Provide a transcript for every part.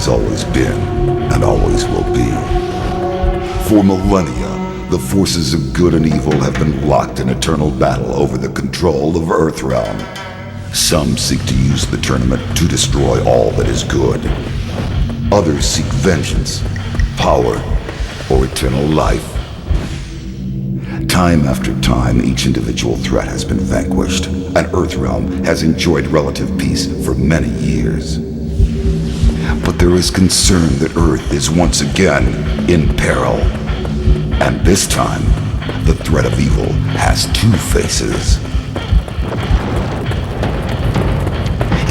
has always been and always will be. For millennia, the forces of good and evil have been locked in eternal battle over the control of Earthrealm. Some seek to use the tournament to destroy all that is good. Others seek vengeance, power, or eternal life. Time after time, each individual threat has been vanquished, and Earthrealm has enjoyed relative peace for many years. But there is concern that Earth is once again in peril. And this time, the threat of evil has two faces.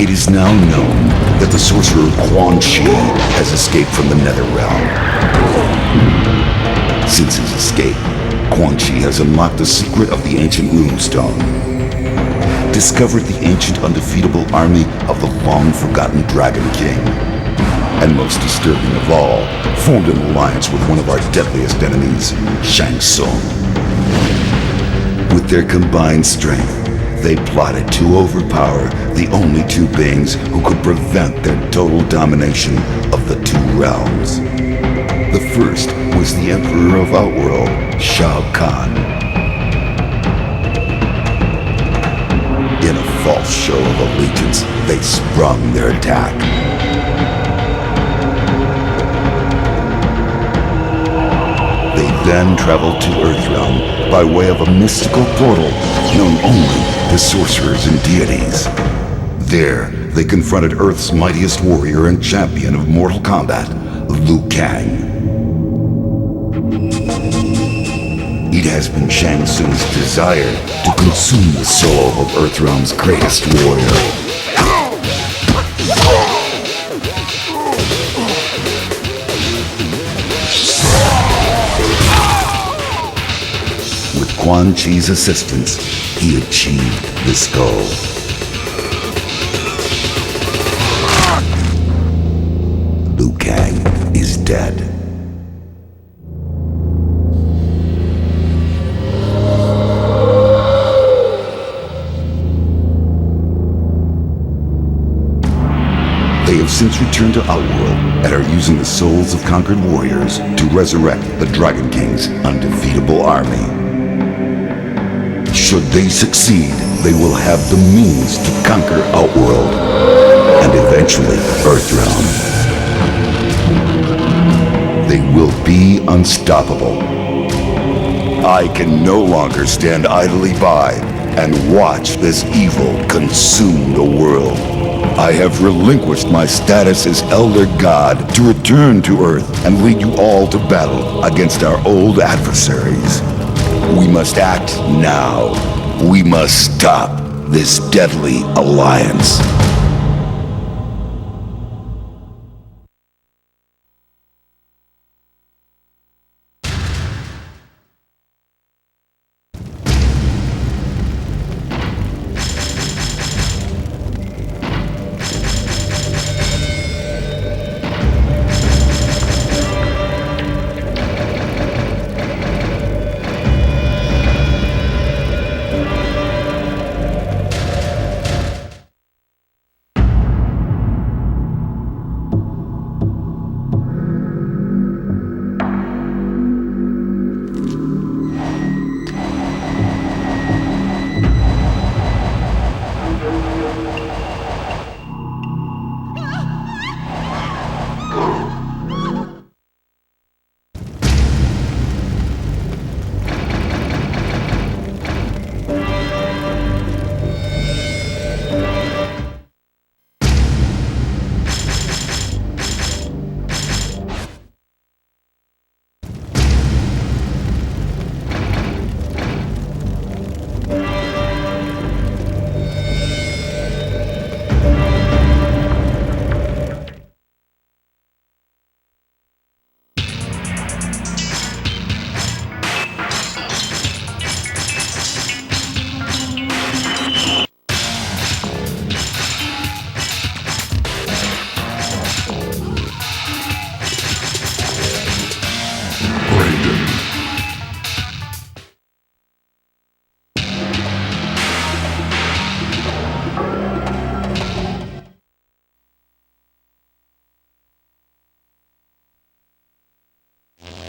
It is now known that the sorcerer Quan Chi has escaped from the Netherrealm. Since his escape, Quan Chi has unlocked the secret of the ancient runestone, discovered the ancient undefeatable army of the long-forgotten Dragon King, and most disturbing of all, formed an alliance with one of our deadliest enemies, Shang Tsung. With their combined strength, they plotted to overpower the only two beings who could prevent their total domination of the two realms. The first was the Emperor of Outworld, Shao Kahn. In a false show of allegiance, they sprung their attack. They then traveled to Earthrealm by way of a mystical portal known only to sorcerers and deities. There, they confronted Earth's mightiest warrior and champion of Mortal Kombat, Liu Kang. It has been Shang Tsung's desire to consume the soul of Earthrealm's greatest warrior. With Quan Chi's assistance, he achieved this goal. Liu Kang is dead. They have since returned to Outworld and are using the souls of conquered warriors to resurrect the Dragon King's undefeatable army. Should they succeed, they will have the means to conquer Outworld and eventually Earthrealm. They will be unstoppable. I can no longer stand idly by and watch this evil consume the world. I have relinquished my status as Elder God to return to Earth and lead you all to battle against our old adversaries. We must act now. We must stop this deadly alliance.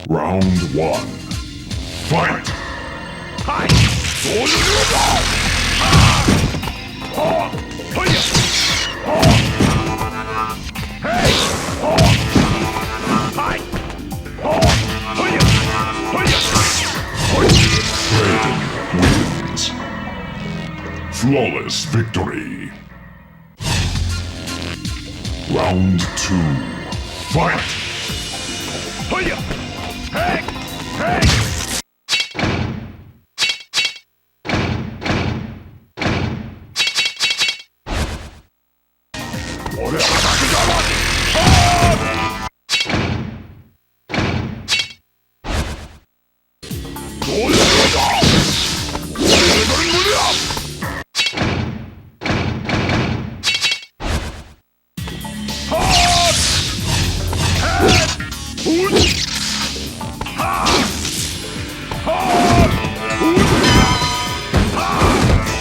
Round one. Fight! Hi! Raiden wins. Flawless victory. Round two. Fight!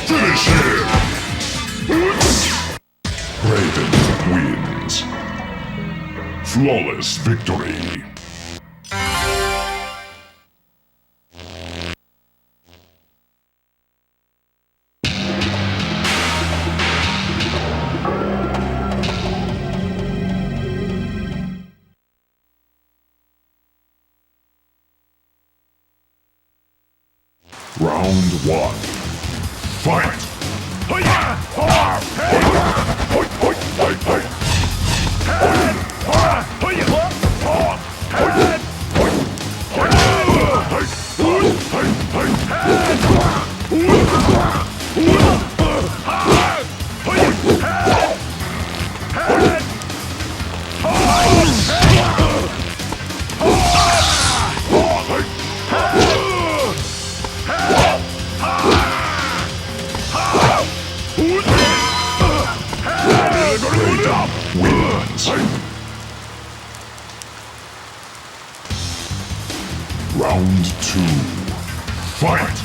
Finish him! Raiden wins. Flawless victory. Round one. Fight! Wins. Round two. Fight!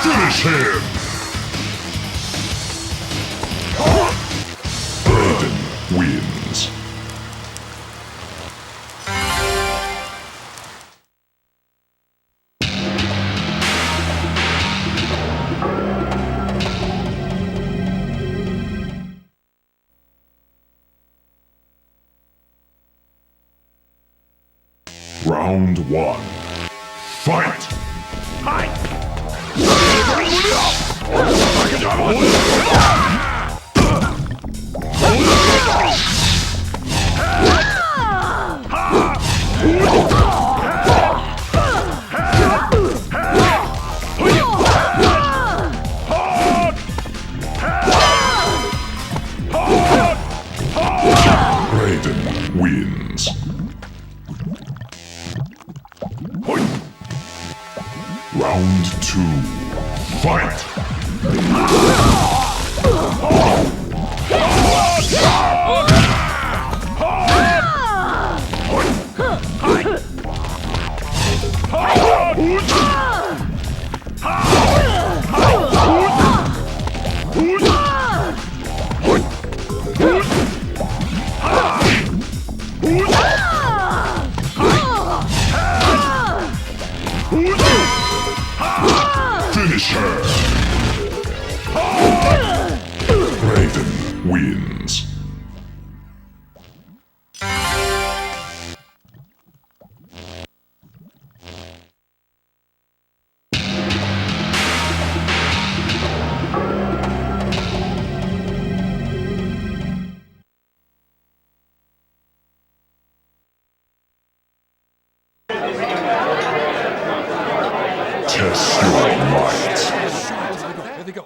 Finish him! Raiden wins. Round one. Fight! Raiden wins. Round two. Fight! Finish her! Raiden wins. Test your might. Here they go.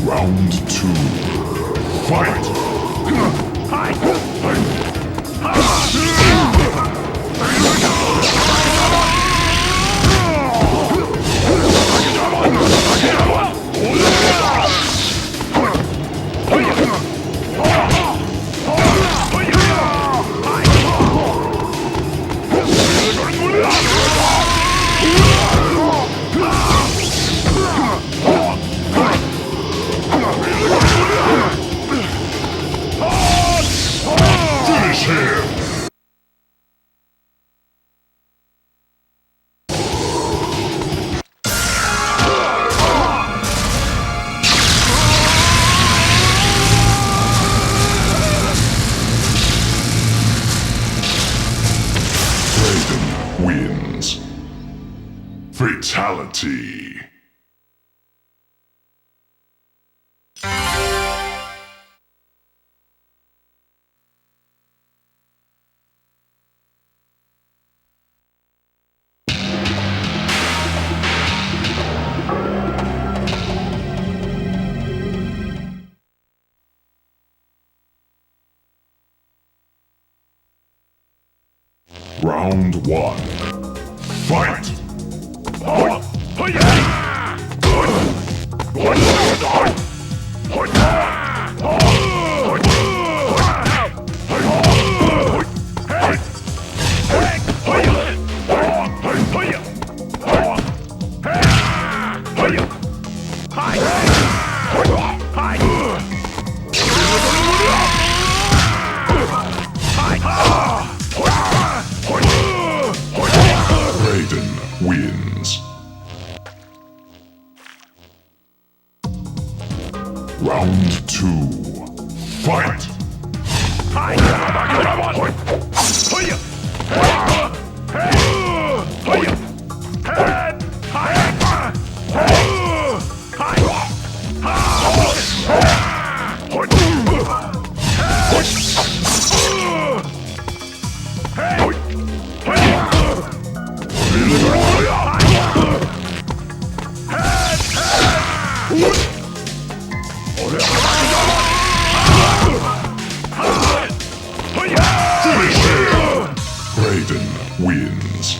Round 2. Fight! Finish him! Raiden wins. Fatality. Round 1. Fight! Raiden wins. Round 2. Fight! Finish him! Raiden wins.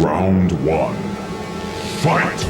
Round 1. Fight!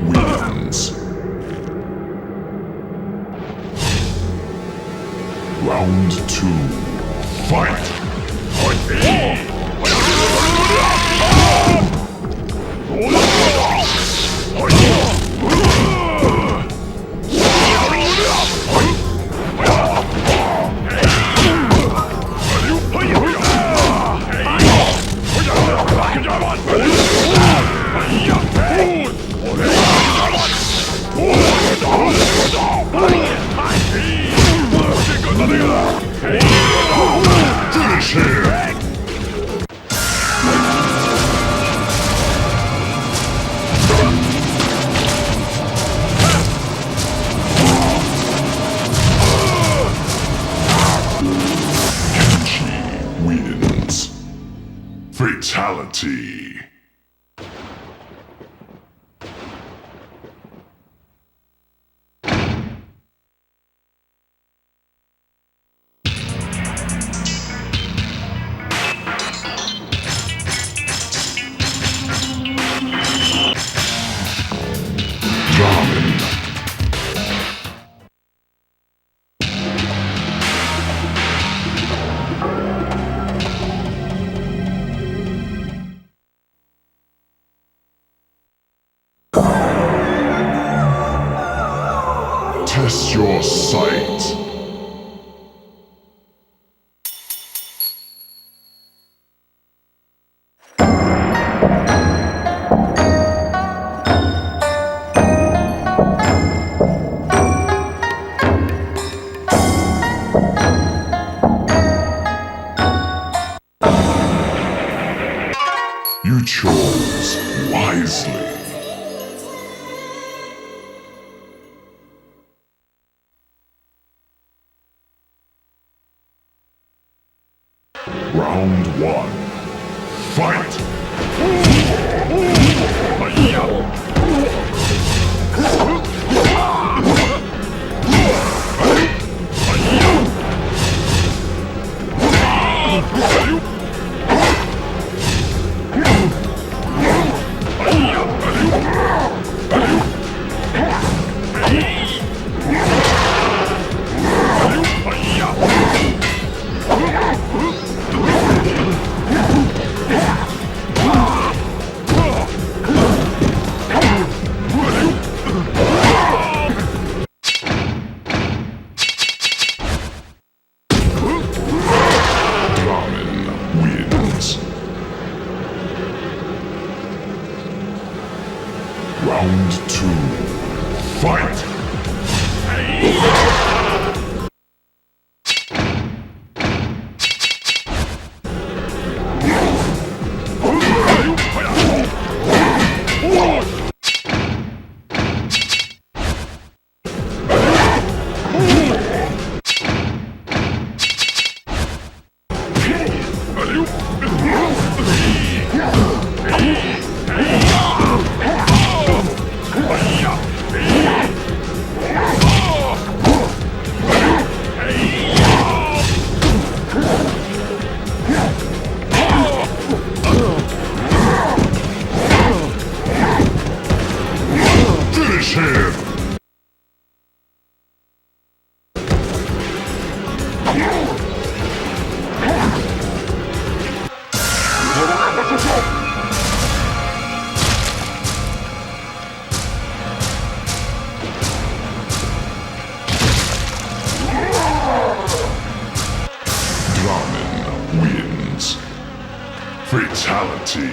Wins. Round 2. Fight! Finish him! Fatality. Test your sight. You chose wisely. Round one. Fight! Round two. Fight! Finish him! Dramen wins. Fatality.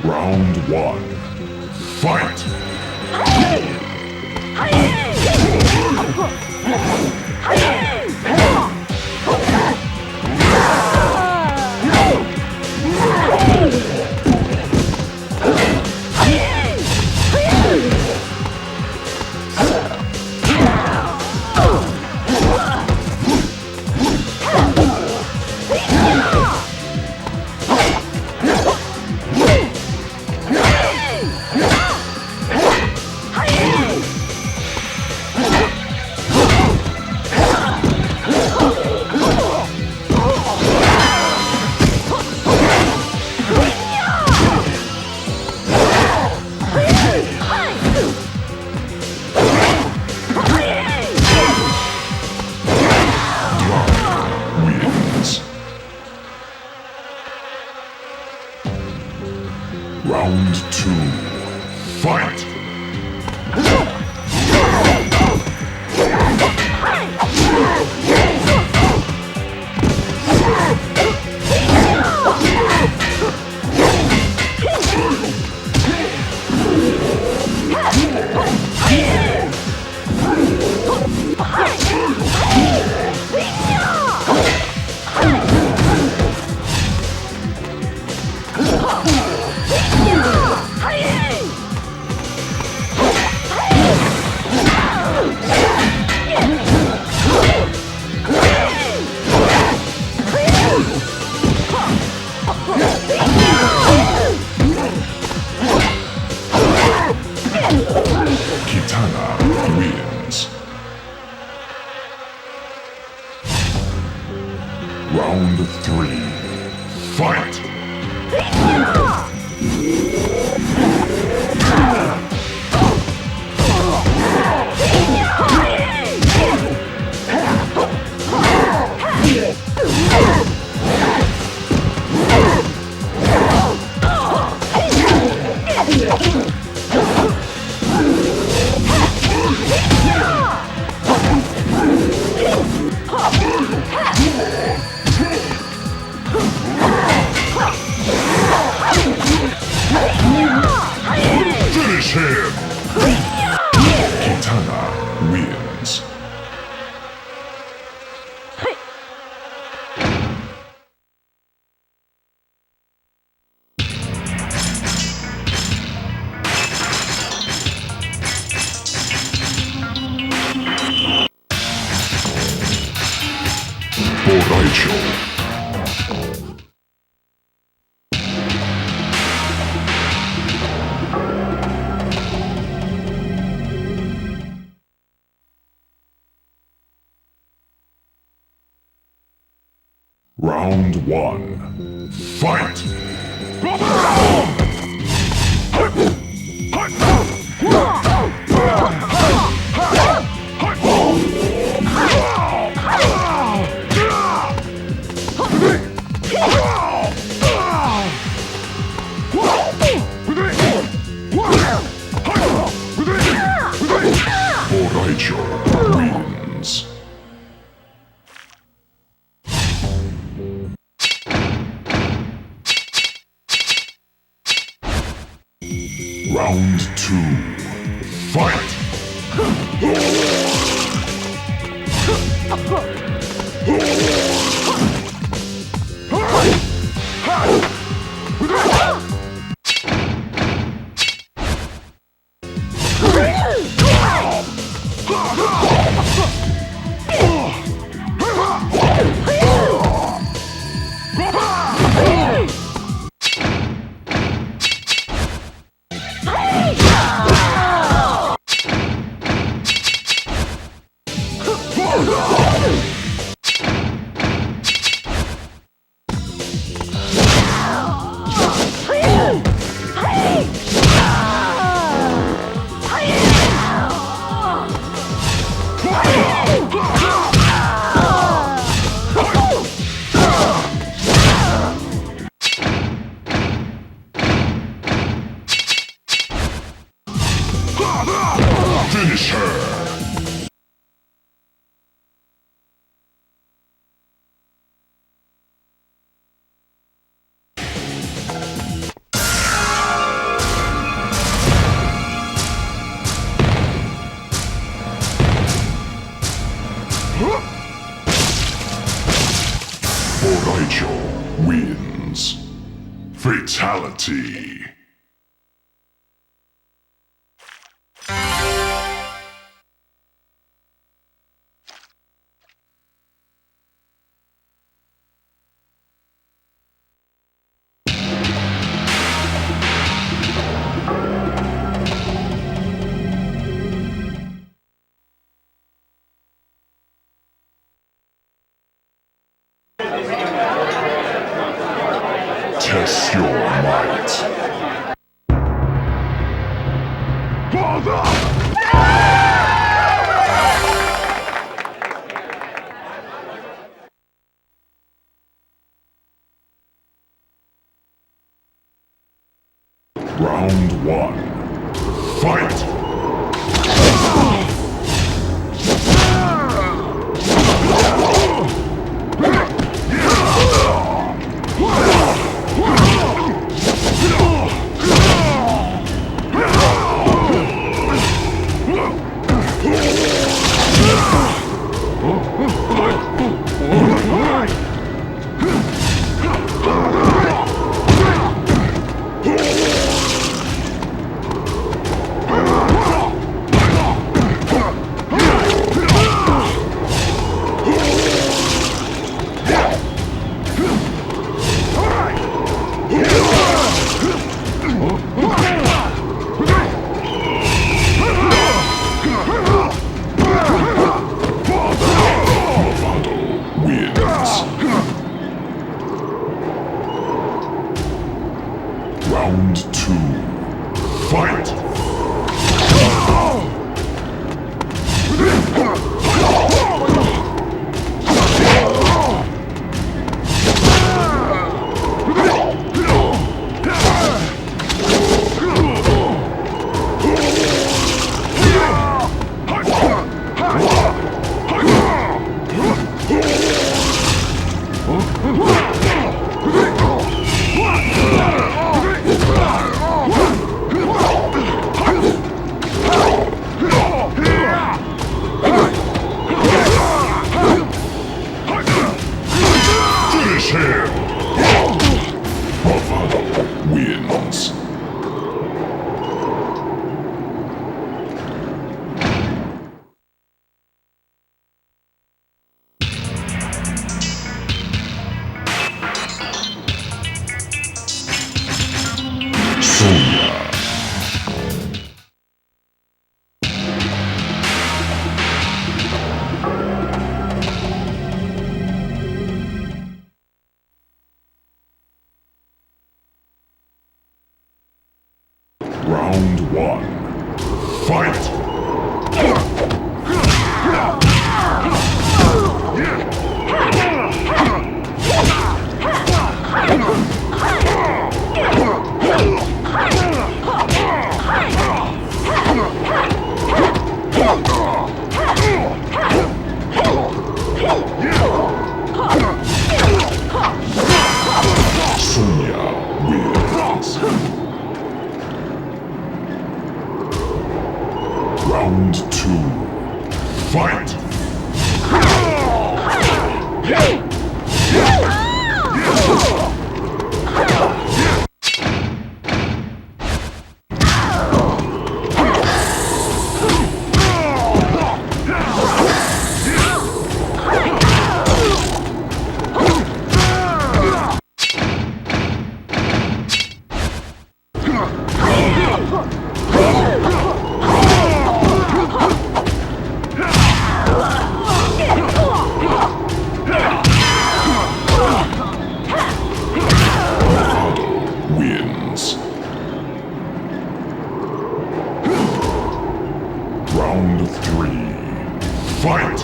Round one. Fight! Round two. Fight! Kitana wins. Round 3. Fight! Finish him! Kitana wins. Borracho. Round 1. Fight! Borracho wins. Round 2. Fight! Finish her! Borracho wins. Fatality. Test your might. Round 1. Fight! Round 2. Fight! Finish him! Bravado wins. Round 1. Fight! Sonya wins. Round 2. Fight! Wins. Round 3. Fight!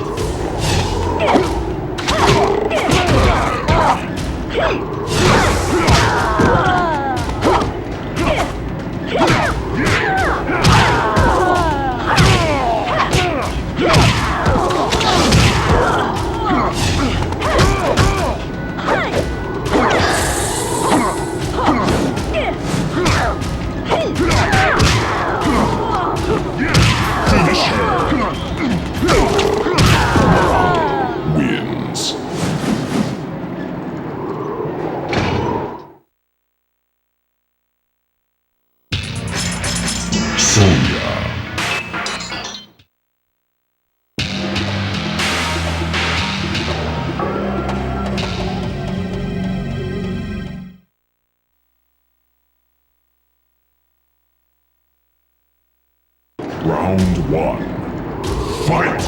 Finish her! Wins. Sonya. Round 1. Fight!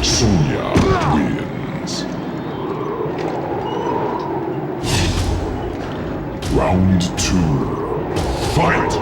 Sonya wins. Round 2. Fight!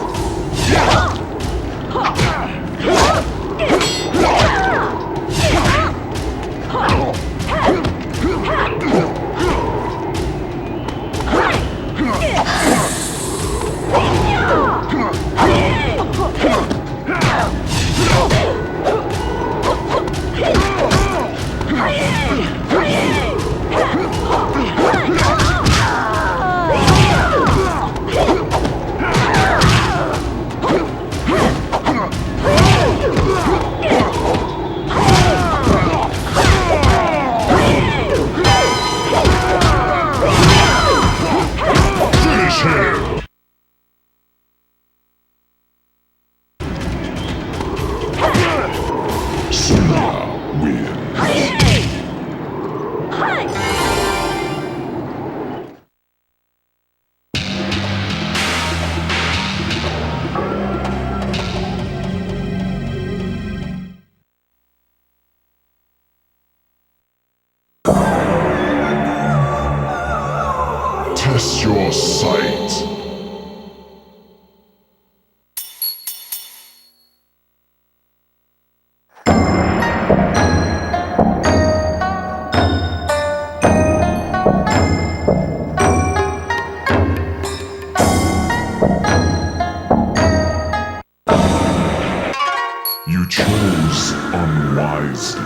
wisely.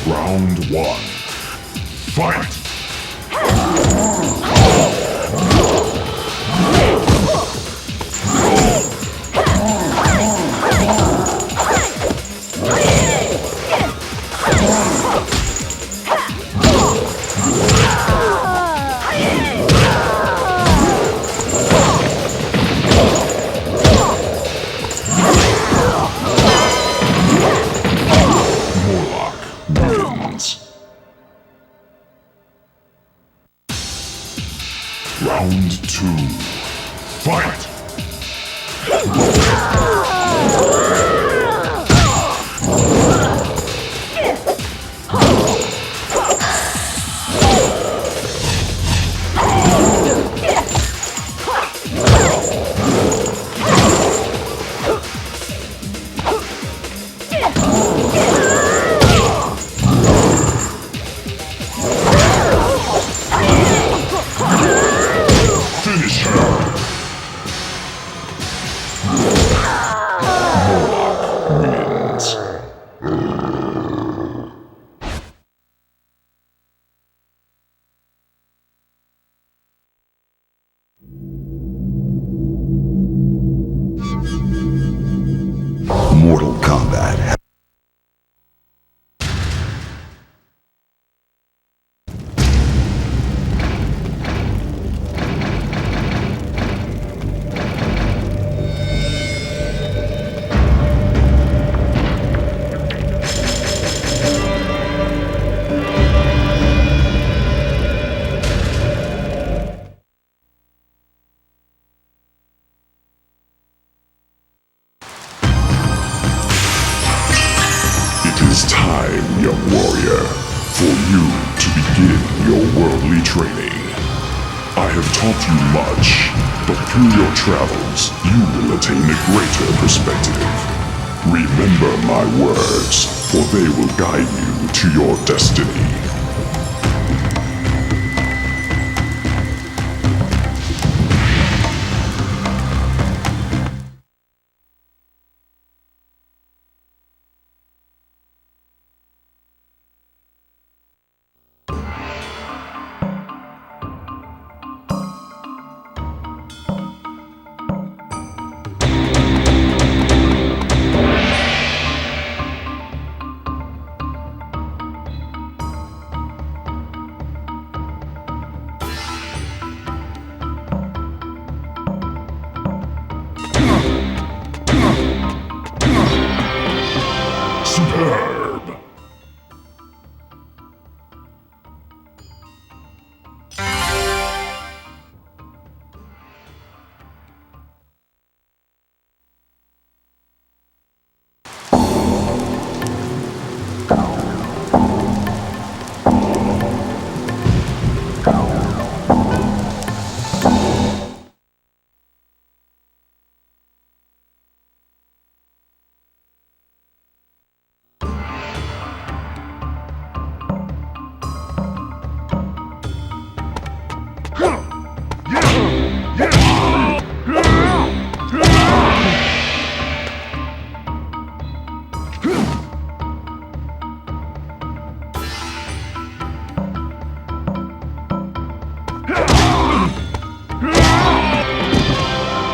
Round 1. Fight! Wins. Round 2. Fight! Finish her! Wins. Mortal Kombat. It is time, young warrior, for you to begin your worldly training. I have taught you much, but through your travels, you will attain a greater perspective. Remember my words, for they will guide you to your destiny. Superb!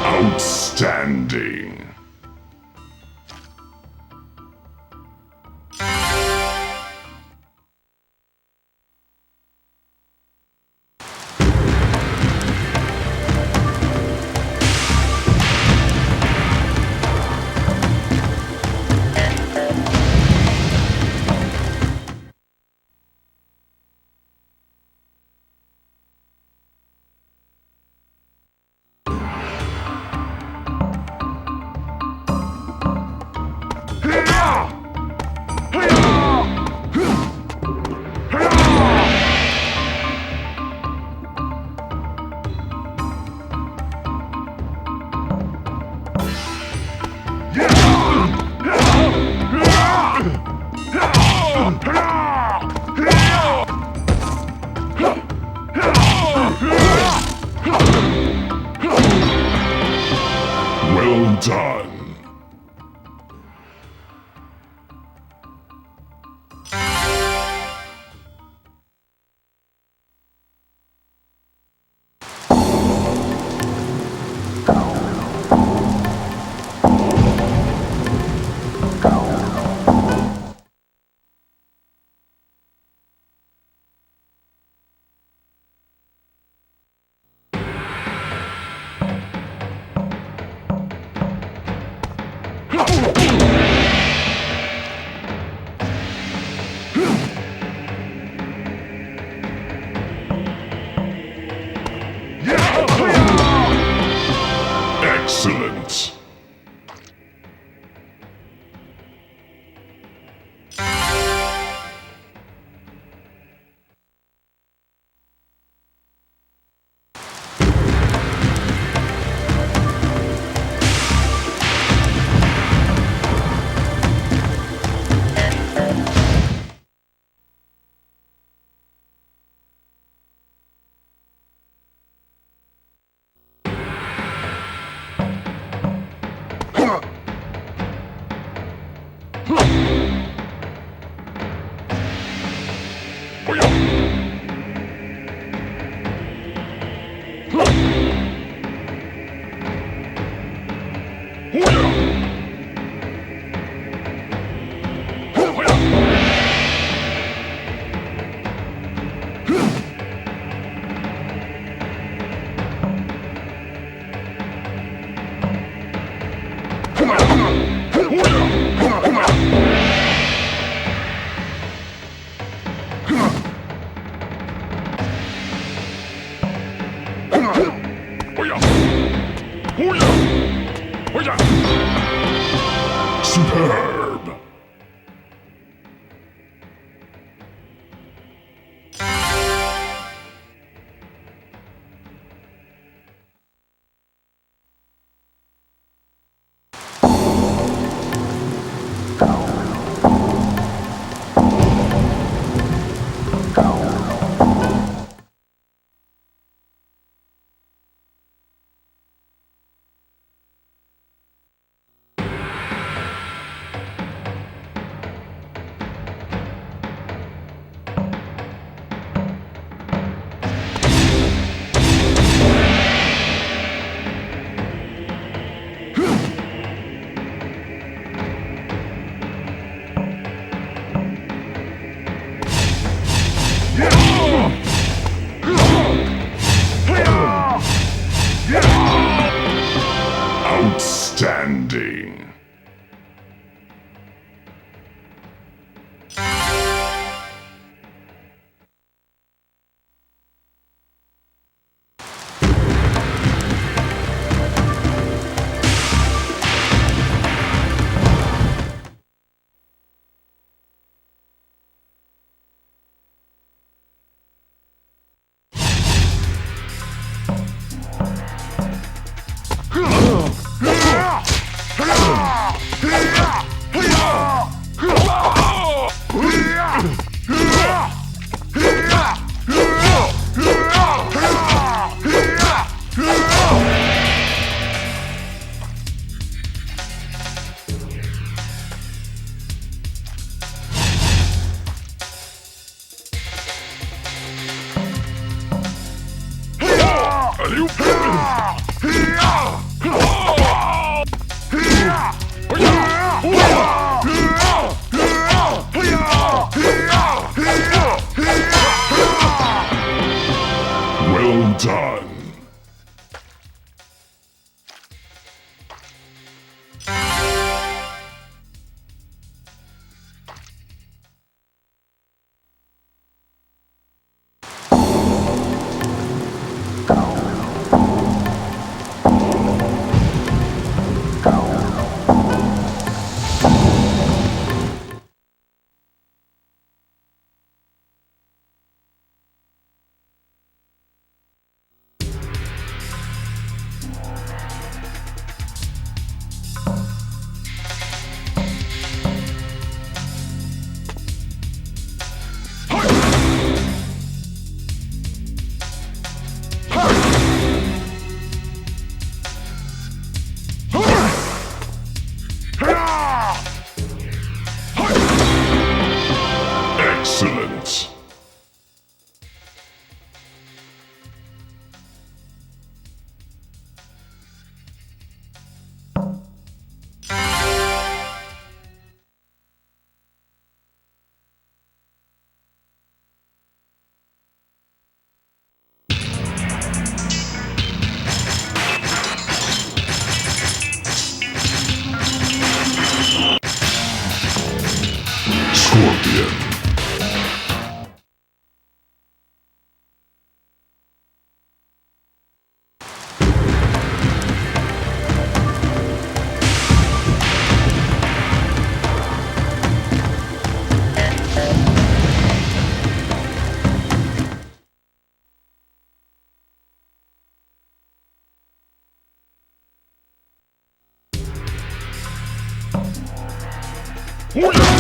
Outstanding! Well done. Excellent. Superb. Outstanding. Superb!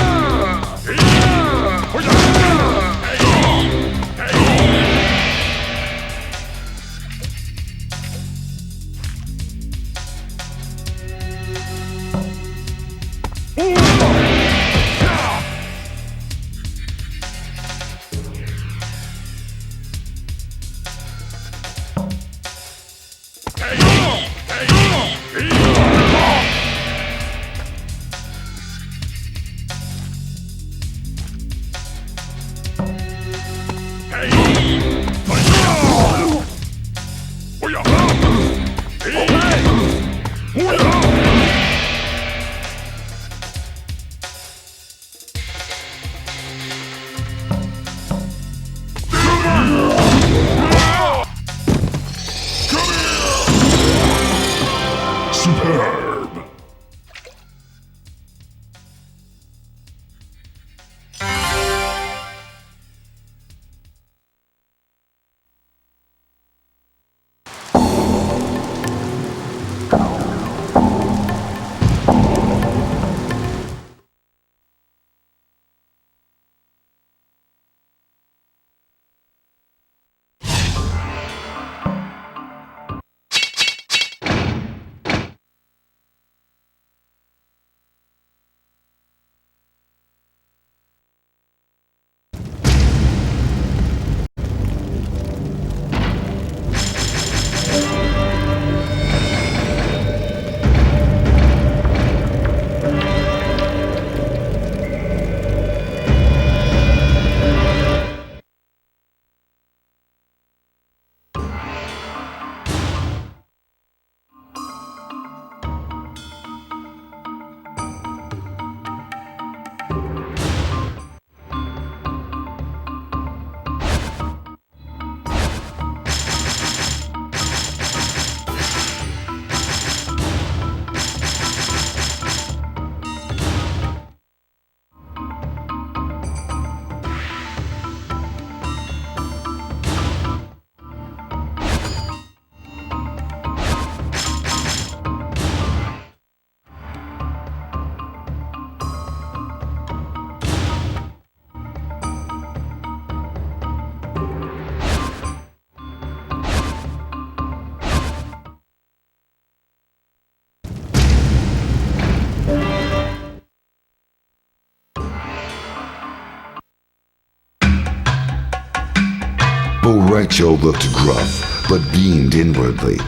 Boraicho looked gruff, but beamed inwardly.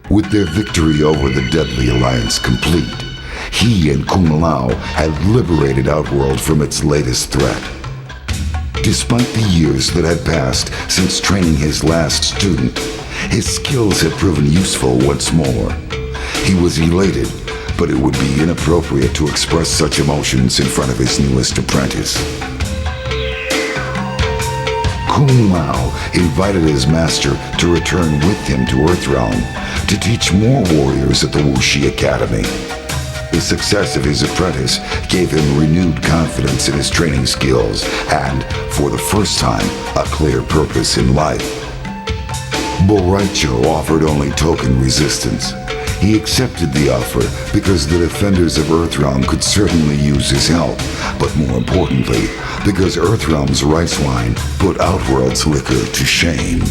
With their victory over the deadly alliance complete, he and Kung Lao had liberated Outworld from its latest threat. Despite the years that had passed since training his last student, his skills had proven useful once more. He was elated, but it would be inappropriate to express such emotions in front of his newest apprentice. Kung Lao invited his master to return with him to Earthrealm to teach more warriors at the Wuxi Academy. The success of his apprentice gave him renewed confidence in his training skills and, for the first time, a clear purpose in life. Boraicho offered only token resistance. He accepted the offer because the defenders of Earthrealm could certainly use his help, but more importantly, because Earthrealm's rice wine put Outworld's liquor to shame.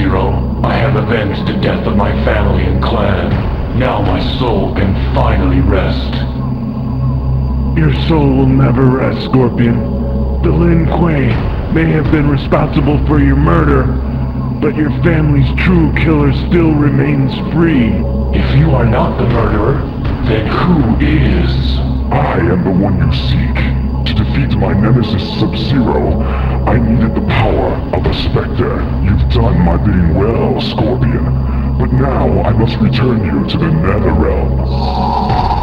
Sub-Zero. I have avenged the death of my family and clan. Now my soul can finally rest. Your soul will never rest, Scorpion. The Lin Kuei may have been responsible for your murder, but your family's true killer still remains free. If you are not the murderer, then who is? I am the one you seek. To defeat my nemesis Sub-Zero, I needed the power of a Spectre. You've done my bidding well, Scorpion. But now I must return you to the Netherrealm.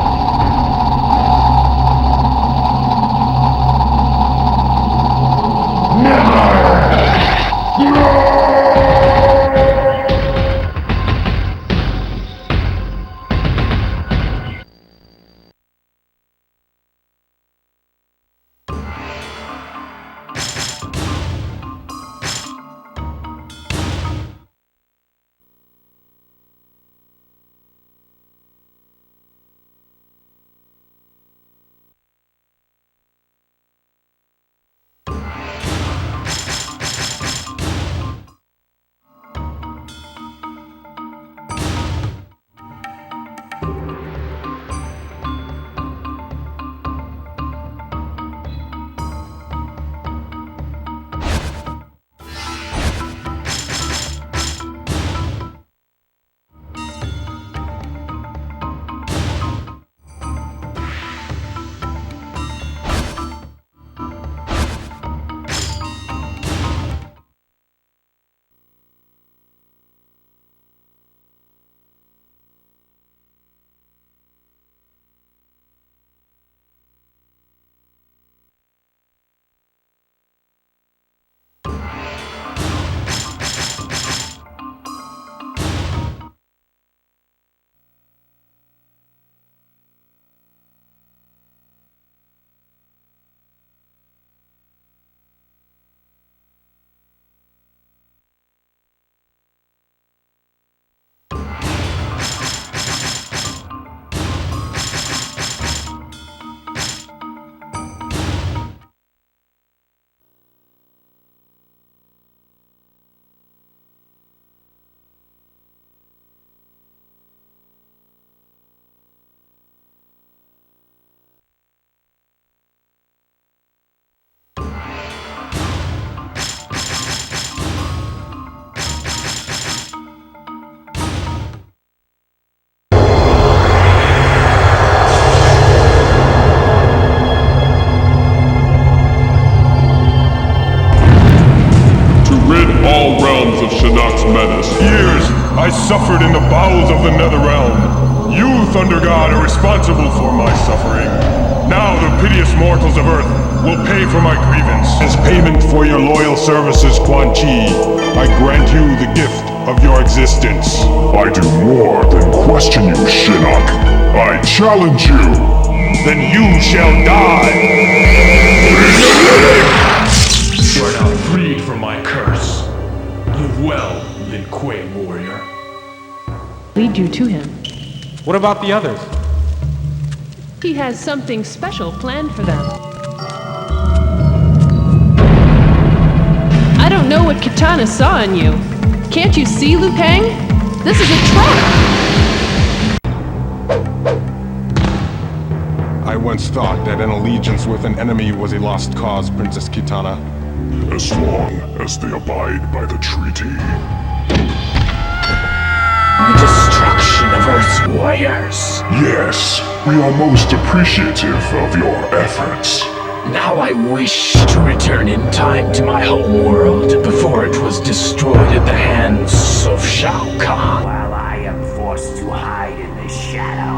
I suffered in the bowels of the Netherrealm. You, Thunder God, are responsible for my suffering. Now the piteous mortals of Earth will pay for my grievance. As payment for your loyal services, Quan Chi, I grant you the gift of your existence. I do more than question you, Shinnok. I challenge you. Then you shall die. You are now freed from my curse. Live well, Lin Kuei warrior. Lead you to him. What about the others? He has something special planned for them. I don't know what Kitana saw in you. Can't you see, Liu Kang? This is a trap! I once thought that an allegiance with an enemy was a lost cause, Princess Kitana. As long as they abide by the treaty. The destruction of Earth's warriors. Yes, we are most appreciative of your efforts. Now I wish to return in time to my home world before it was destroyed at the hands of Shao Kahn. While I am forced to hide in the shadows.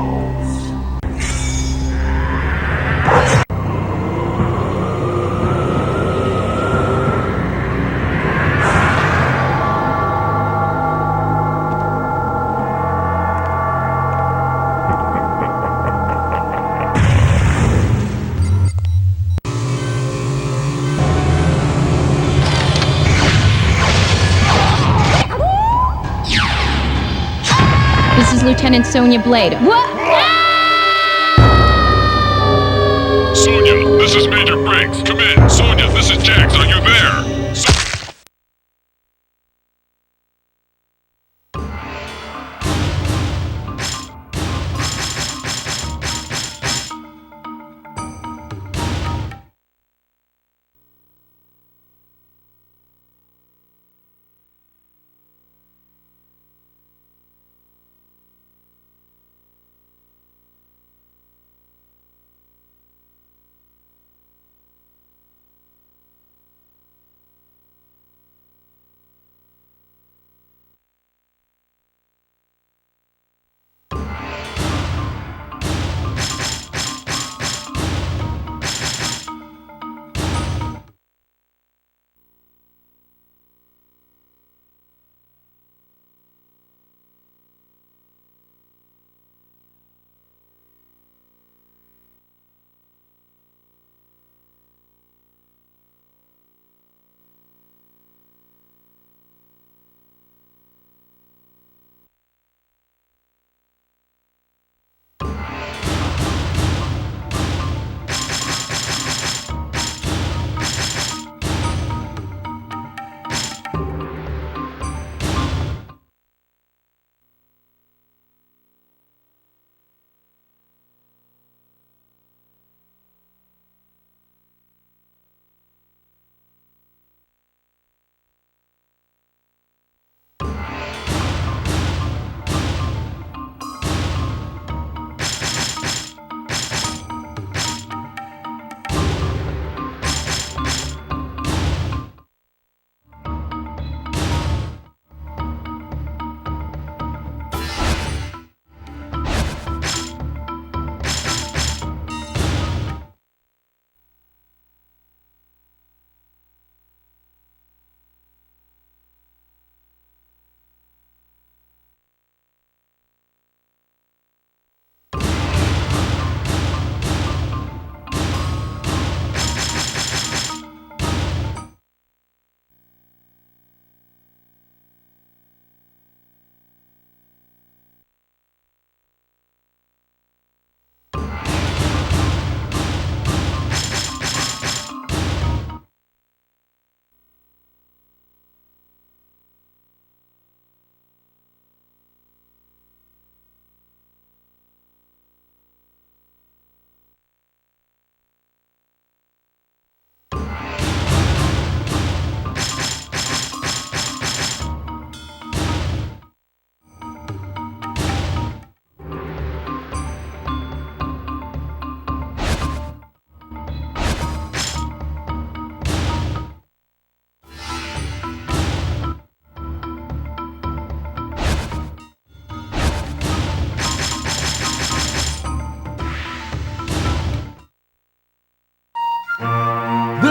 This is Lieutenant Sonya Blade. What? Sonya, this is Major Briggs. Come in. Sonya, this is Jax. Are you there?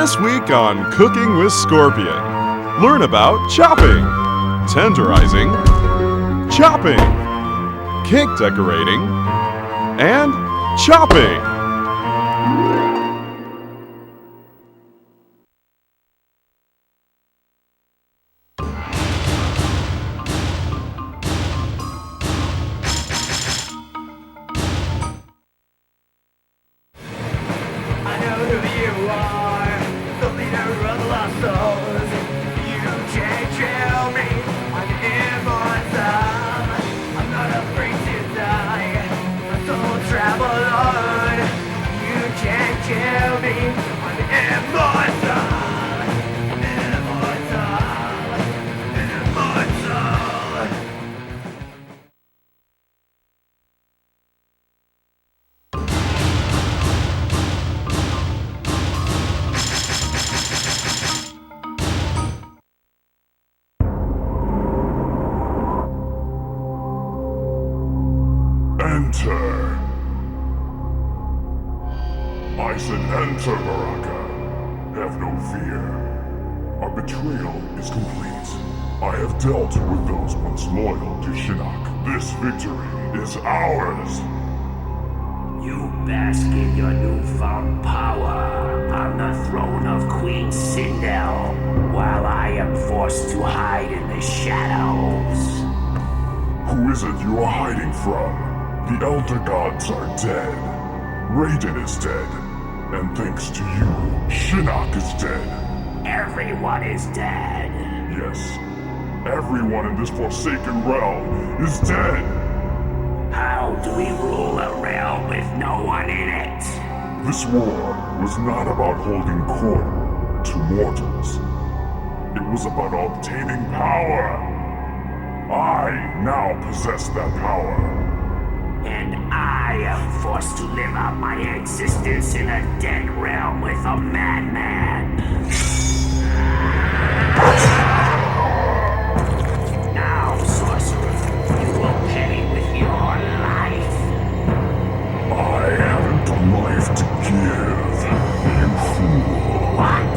This week on Cooking with Scorpion, learn about chopping, tenderizing, chopping, cake decorating, and chopping. Enter. I said enter, Baraka. Have no fear. Our betrayal is complete. I have dealt with those once loyal to Shinnok. This victory is ours. You bask in your newfound power on the throne of Queen Sindel, while I am forced to hide in the shadows. Who is it you are hiding from? The Elder Gods are dead. Raiden is dead. And thanks to you, Shinnok is dead. Everyone is dead. Yes. Everyone in this Forsaken realm is dead. How do we rule a realm with no one in it? This war was not about holding court to mortals. It was about obtaining power. I now possess that power. And I am forced to live out my existence in a dead realm with a madman. Now, sorcerer, you will pay with your life. I haven't a life to give, you fool. What?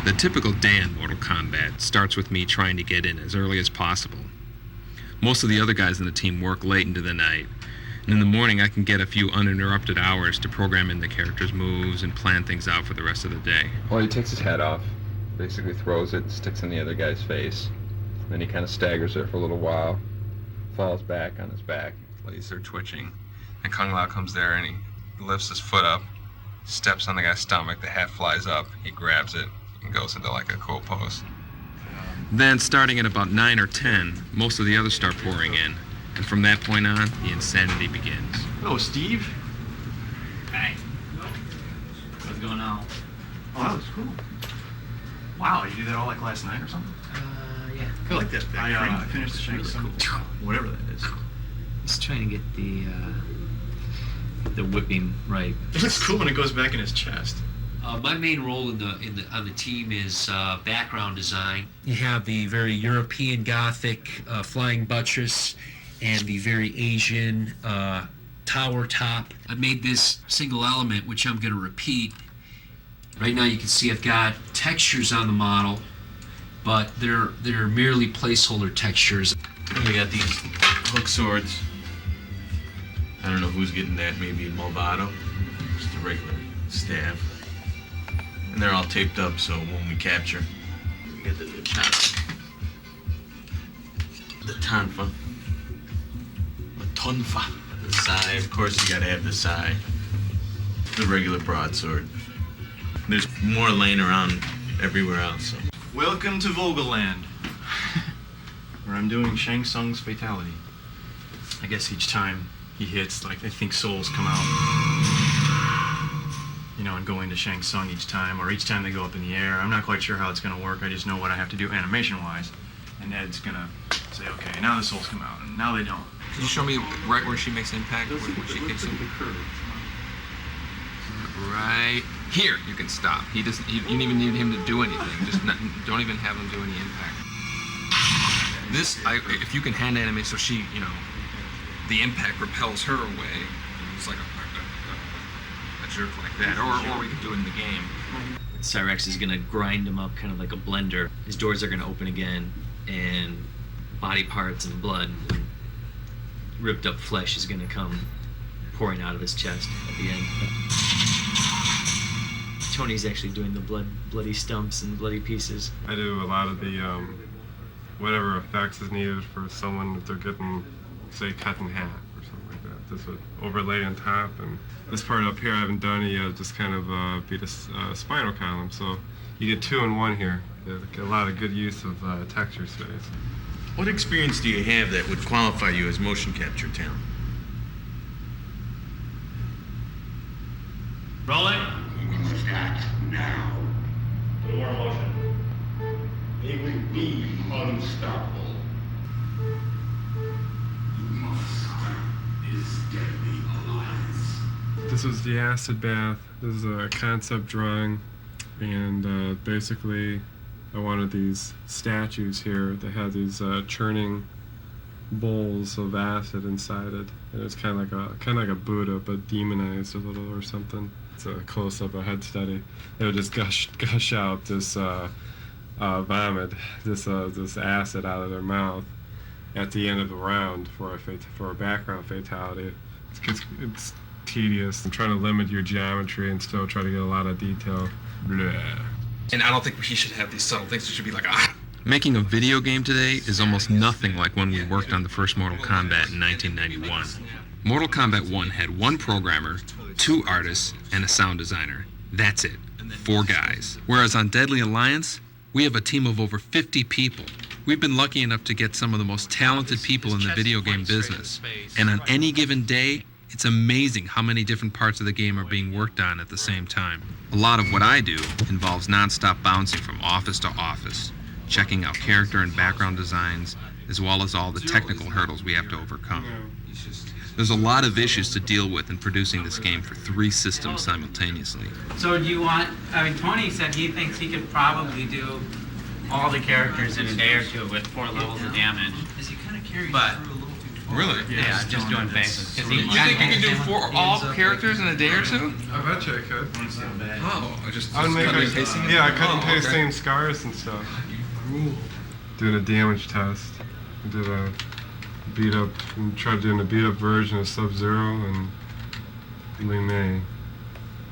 The typical day in Mortal Kombat starts with me trying to get in as early as possible. Most of the other guys in the team work late into the night, and in the morning I can get a few uninterrupted hours to program in the character's moves and plan things out for the rest of the day. Well, he takes his head off, basically throws it, sticks in the other guy's face. Then he kind of staggers it for a little while, falls back on his back. Legs are twitching, and Kung Lao comes there and he lifts his foot up, steps on the guy's stomach, the hat flies up, he grabs it, and goes into like a cool pose. Then, starting at about 9 or 10, most of the others start pouring in, and from that point on, the insanity begins. Hello, Steve. Hey. What's going on? Oh, that was cool. Wow, you did that all like last night or something? Yeah. I like that. I finished the Shang Tsung, whatever that is. Just trying to get the whipping right. It looks cool when it goes back in his chest. My main role on the team is background design. You have the very European Gothic flying buttress and the very Asian tower top. I made this single element, which I'm going to repeat. Right now you can see I've got textures on the model, but they're merely placeholder textures. We got these hook swords. I don't know who's getting that, maybe Malvado. Just a regular staff. And they're all taped up, so when we capture, we get the tonfa. The tonfa. The sai, of course you gotta have the sai. The regular broadsword. There's more laying around everywhere else. So. Welcome to Vogelland, where I'm doing Shang Tsung's fatality. I guess each time he hits, like, I think souls come out. You know, and go into Shang Tsung each time, or each time they go up in the air. I'm not quite sure how it's going to work. I just know what I have to do animation-wise. And Ed's going to say, okay, now the souls come out, and now they don't. Can you show me right where she makes impact, when she kicks him? Right here, you can stop. He doesn't. You don't even need him to do anything. Just don't even have him do any impact. This, if you can hand animate so she, you know, the impact repels her away. It's like a jerk like that, or we can do it in the game. Cyrex is gonna grind him up kind of like a blender. His doors are gonna open again, and body parts and blood and ripped up flesh is gonna come pouring out of his chest at the end. Tony's actually doing the bloody stumps and bloody pieces. I do a lot of the whatever effects is needed for someone if they're getting, say, cut in half or something like that. This would overlay on top, and this part up here I haven't done it yet, just kind of beat a spinal column, so you get 2 in 1 here. You get a lot of good use of texture space. What experience do you have that would qualify you as motion capture talent? Rolling. Start now. Put more motion. They will be unstoppable. You must stop this deadly alliance. This was the acid bath. This is a concept drawing, and basically I wanted these statues here that had these churning bowls of acid inside it. And it's kind of like a Buddha, but demonized a little or something. It's a close-up, a head study. It would just gush out this vomit, this acid out of their mouth at the end of the round for a background fatality. It's tedious. I'm trying to limit your geometry and still try to get a lot of detail. Blah. And I don't think he should have these subtle things. It should be like, ah. Making a video game today is almost nothing like when we worked on the first Mortal Kombat in 1991. Mortal Kombat 1 had 1 programmer, 2 artists, and a sound designer. That's it. 4 guys. Whereas on Deadly Alliance, we have a team of over 50 people. We've been lucky enough to get some of the most talented people in the video game business. And on any given day, it's amazing how many different parts of the game are being worked on at the same time. A lot of what I do involves non-stop bouncing from office to office, checking out character and background designs, as well as all the technical hurdles we have to overcome. There's a lot of issues to deal with in producing this game for 3 systems simultaneously. So do you want, Tony said he thinks he could probably do all the characters in a day or 2 with 4 levels of damage. But Really? Yeah, just doing faces. You think you can do all characters in a day or two? I bet you I could. Oh, I just I would make cut a, and pasting it? yeah, I cut and Oh, paste okay. same scars and stuff. Doing a damage test. I did a beat up, and tried doing a beat up version of Sub-Zero and Lee May.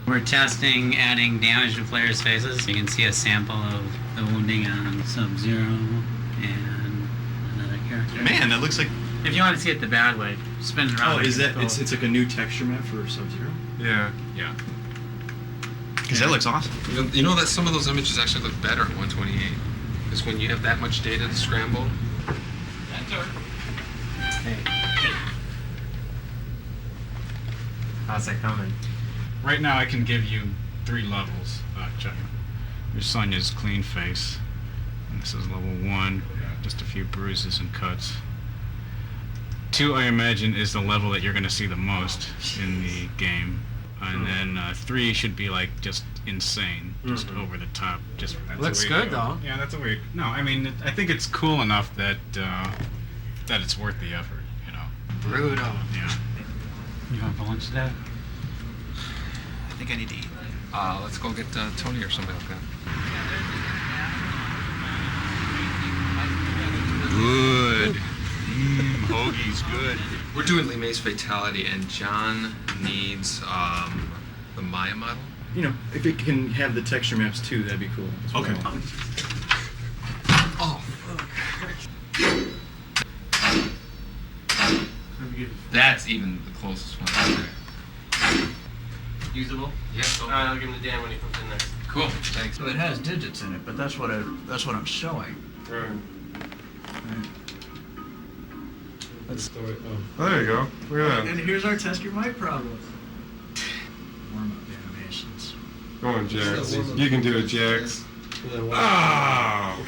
We're testing adding damage to players' faces. You can see a sample of the wounding on Sub-Zero and another character. Man, that looks like... If you want to see it the bad way, spin it around. Oh, is that... It's like a new texture map for Sub-Zero? Yeah. Yeah. Because that looks awesome. You know that some of those images actually look better at 128. Because when you have that much data to scramble. How's that coming? Right now I can give you 3 levels, Chuck. There's Sonya's clean face. And this is level 1, just a few bruises and cuts. 2, I imagine, is the level that you're going to see the most in the game. And then 3 should be like just insane, just over the top. Just that's Looks the way good, to go. though. Yeah, that's a way. No, I mean, I think it's cool enough that that it's worth the effort. You know. Brutal. Yeah. You want for lunch today? I think I need to eat. Let's go get Tony or somebody like that. Good. Hoagie's good. We're doing Lee May's Fatality, and John needs the Maya model. You know, if it can have the texture maps too, that'd be cool. Okay. Oh, that's even the closest one. Usable? Yeah. All right, I'll give him to Dan when he comes in next. Cool. Thanks. So it has digits in it, but that's what I'm showing. Right. That's Oh, there you go. Look at that. And here's our test your mic problem. Warm-up animations. Go on, Jax. You can do it, Jax. Oh!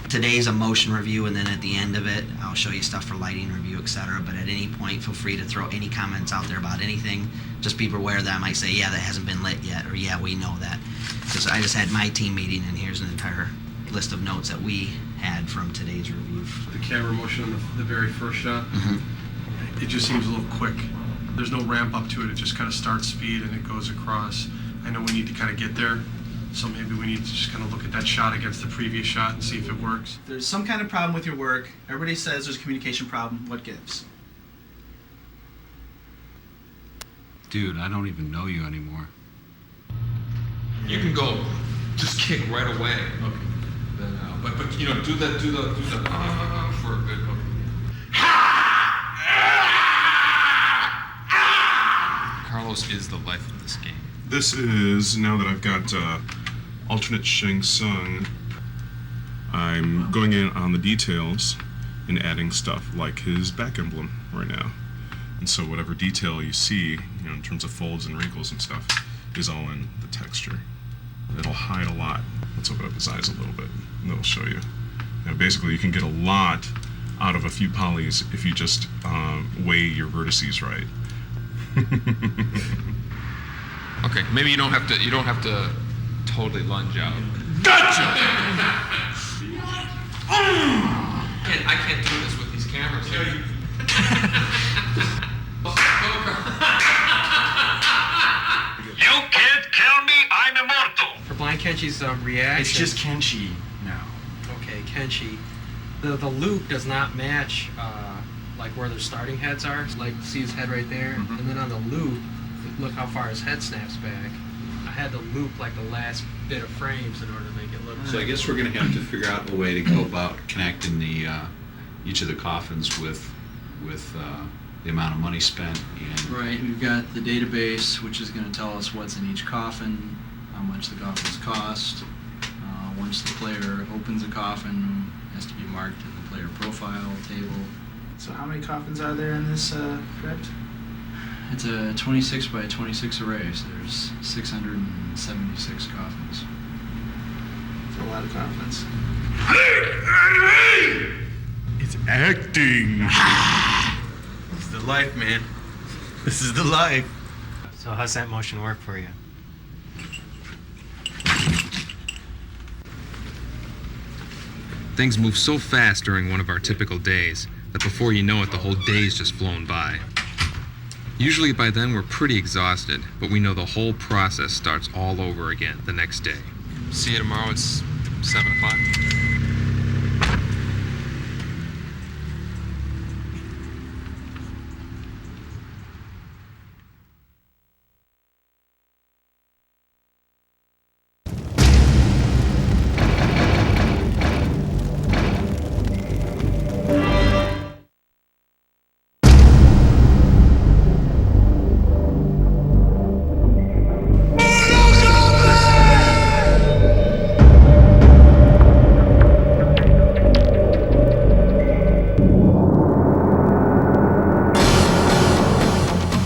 Today's a motion review, and then at the end of it, I'll show you stuff for lighting review, etc. But at any point, feel free to throw any comments out there about anything. Just be aware that I might say, yeah, that hasn't been lit yet, or yeah, we know that. Because I just had my team meeting, and here's an entire list of notes that we had from today's review. The camera motion on the very first shot, it just seems a little quick. There's no ramp up to it. It just kind of starts speed and it goes across. I know we need to kind of get there, so maybe we need to just kind of look at that shot against the previous shot and see if it works. There's some kind of problem with your work. Everybody says there's a communication problem. What gives? Dude, I don't even know you anymore. You can go, just kick right away. Okay. Then, but you know, do the for a good. Carlos is the life of this game. This is, now that I've got alternate Shang Tsung, I'm going in on the details and adding stuff like his back emblem right now. And so whatever detail you see, you know, in terms of folds and wrinkles and stuff, is all in the texture. It'll hide a lot. Let's open up his eyes a little bit, and that'll show you. Now, basically, you can get a lot out of a few polys if you just weigh your vertices right. Okay, maybe you don't have to totally lunge out. Gotcha! I can't do this with these cameras. You can't kill me, I'm immortal! For Blind Kenshi's reaction... It's just Kenshi now. Okay, Kenshi. The loop does not match like where their starting heads are. Like, see his head right there? And then on the loop, look how far his head snaps back. I had to loop like the last bit of frames in order to make it look... So I guess we're going to have to figure out a way to go about connecting the each of the coffins with the amount of money spent. And Right, we've got the database, which is going to tell us what's in each coffin, how much the coffins cost. Once the player opens a coffin, it has to be marked in the player profile table. So how many coffins are there in this crypt? It's a 26 by 26 array, so there's 676 coffins. It's a lot of coffins. It's acting. This is the life, man. This is the life. So how's that motion work for you? Things move so fast during one of our typical days that before you know it, the whole day's just flown by. Usually by then we're pretty exhausted, but we know the whole process starts all over again the next day. See you tomorrow, it's 7 o'clock.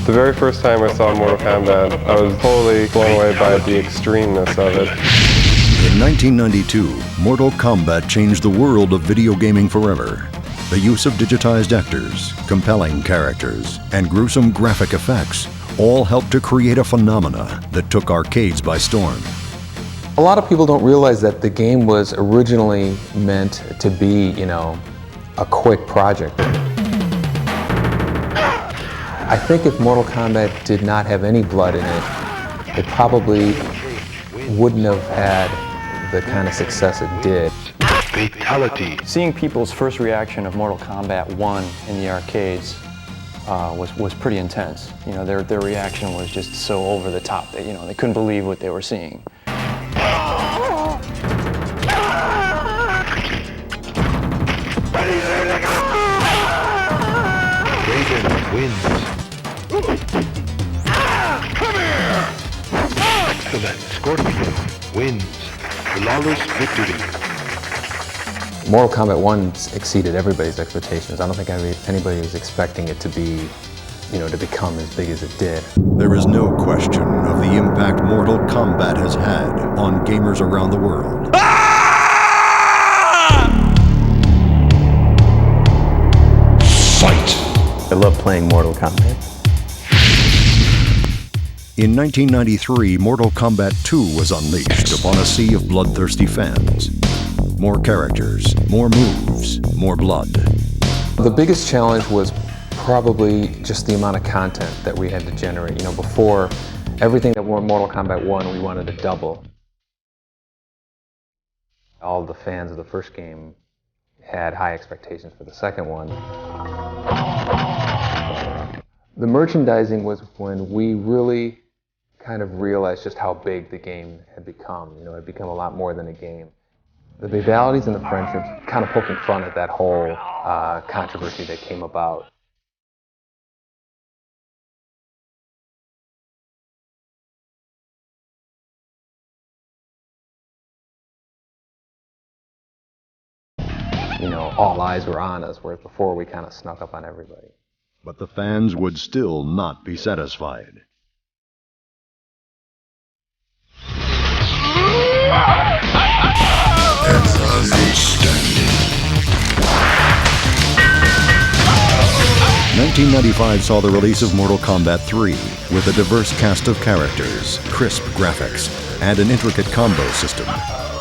The very first time I saw Mortal Kombat, I was totally blown away by the extremeness of it. In 1992, Mortal Kombat changed the world of video gaming forever. The use of digitized actors, compelling characters, and gruesome graphic effects all helped to create a phenomena that took arcades by storm. A lot of people don't realize that the game was originally meant to be, a quick project. I think if Mortal Kombat did not have any blood in it, it probably wouldn't have had the kind of success it did. Fatality. Seeing people's first reaction of Mortal Kombat 1 in the arcades was pretty intense. Their reaction was just so over the top that they couldn't believe what they were seeing. Raven wins. Come here! Excellent. Scorpion wins. Flawless victory. Mortal Kombat 1 exceeded everybody's expectations. I don't think anybody was expecting it to be, to become as big as it did. There is no question of the impact Mortal Kombat has had on gamers around the world. Fight! I love playing Mortal Kombat. In 1993, Mortal Kombat 2 was unleashed upon a sea of bloodthirsty fans. More characters, more moves, more blood. The biggest challenge was probably just the amount of content that we had to generate. Before, everything that were Mortal Kombat 1, we wanted to double. All the fans of the first game had high expectations for the second one. The merchandising was when we really kind of realized just how big the game had become. It had become a lot more than a game. The rivalities and the friendships kind of poking fun at that whole controversy that came about. All eyes were on us, whereas before we kind of snuck up on everybody. But the fans would still not be satisfied. Outstanding. 1995 saw the release of Mortal Kombat 3 with a diverse cast of characters, crisp graphics, and an intricate combo system.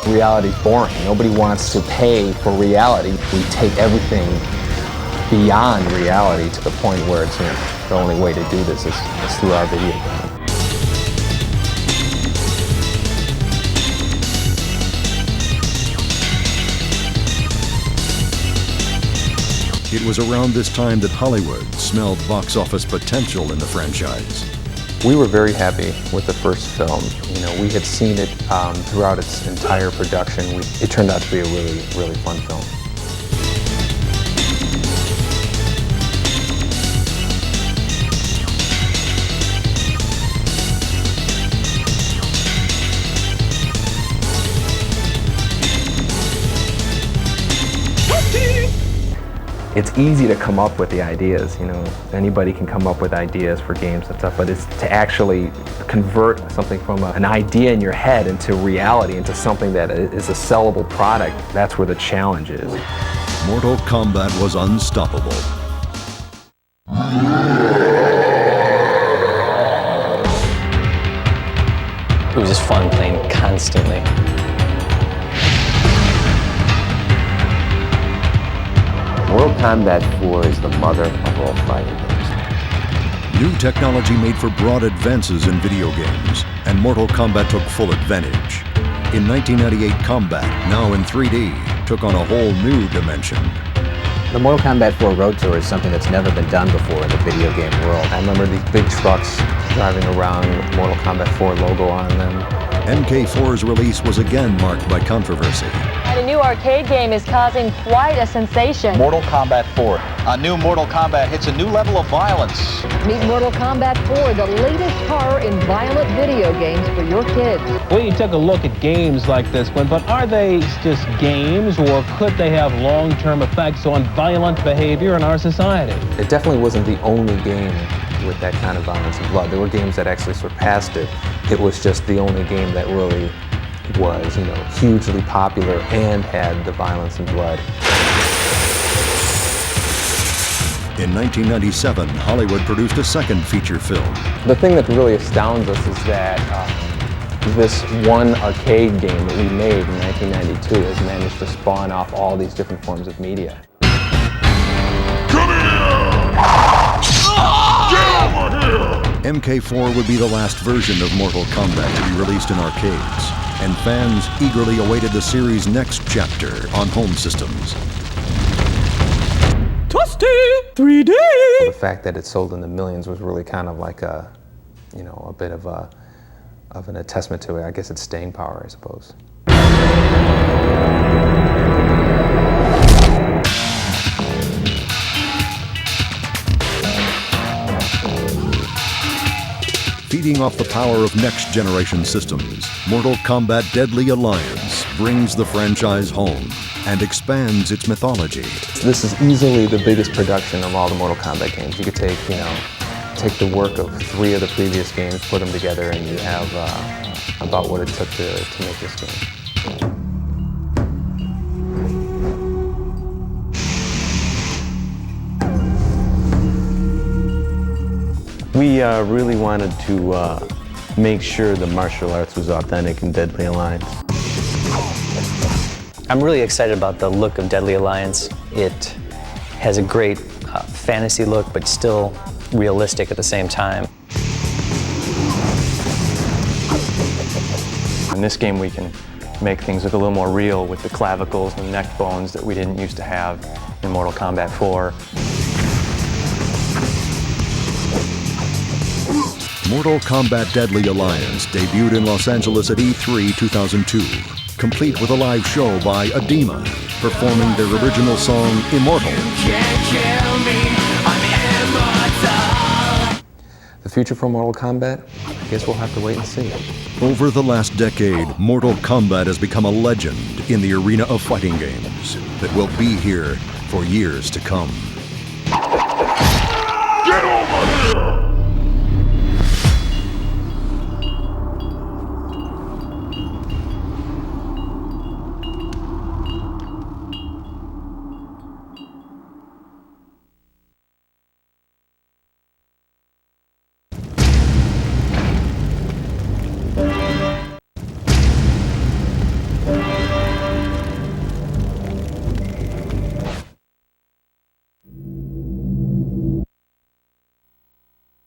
Reality's boring. Nobody wants to pay for reality. We take everything beyond reality to the point where it's the only way to do this is through our video game. It was around this time that Hollywood smelled box office potential in the franchise. We were very happy with the first film. We had seen it throughout its entire production. It turned out to be a really, really fun film. It's easy to come up with the ideas, anybody can come up with ideas for games and stuff, but it's to actually convert something from an idea in your head into reality, into something that is a sellable product. That's where the challenge is. Mortal Kombat was unstoppable. It was just fun playing constantly. Mortal Kombat 4 is the mother of all fighting games. New technology made for broad advances in video games, and Mortal Kombat took full advantage. In 1998, Kombat, now in 3D, took on a whole new dimension. The Mortal Kombat 4 Road Tour is something that's never been done before in the video game world. I remember these big trucks driving around with Mortal Kombat 4 logo on them. MK4's release was again marked by controversy. And a new arcade game is causing quite a sensation. Mortal Kombat 4. A new Mortal Kombat hits a new level of violence. Meet Mortal Kombat 4, the latest horror in violent video games for your kids. We took a look at games like this one, but are they just games, or could they have long-term effects on violent behavior in our society? It definitely wasn't the only game with that kind of violence and blood. There were games that actually surpassed it. It was just the only game that really was, hugely popular and had the violence and blood. In 1997, Hollywood produced a second feature film. The thing that really astounds us is that this one arcade game that we made in 1992 has managed to spawn off all these different forms of media. MK4 would be the last version of Mortal Kombat to be released in arcades, and fans eagerly awaited the series' next chapter on home systems. Toasty 3D! The fact that it sold in the millions was really kind of like a bit of an attestament to it. I guess it's staying power, I suppose. Feeding off the power of next-generation systems, Mortal Kombat Deadly Alliance brings the franchise home and expands its mythology. This is easily the biggest production of all the Mortal Kombat games. You could take, take the work of 3 of the previous games, put them together, and you have about what it took to make this game. We really wanted to make sure the martial arts was authentic in Deadly Alliance. I'm really excited about the look of Deadly Alliance. It has a great fantasy look, but still realistic at the same time. In this game, we can make things look a little more real with the clavicles and neck bones that we didn't used to have in Mortal Kombat 4. Mortal Kombat Deadly Alliance debuted in Los Angeles at E3 2002, complete with a live show by Edema, performing their original song, Immortal. The future for Mortal Kombat? I guess we'll have to wait and see. Over the last decade, Mortal Kombat has become a legend in the arena of fighting games that will be here for years to come.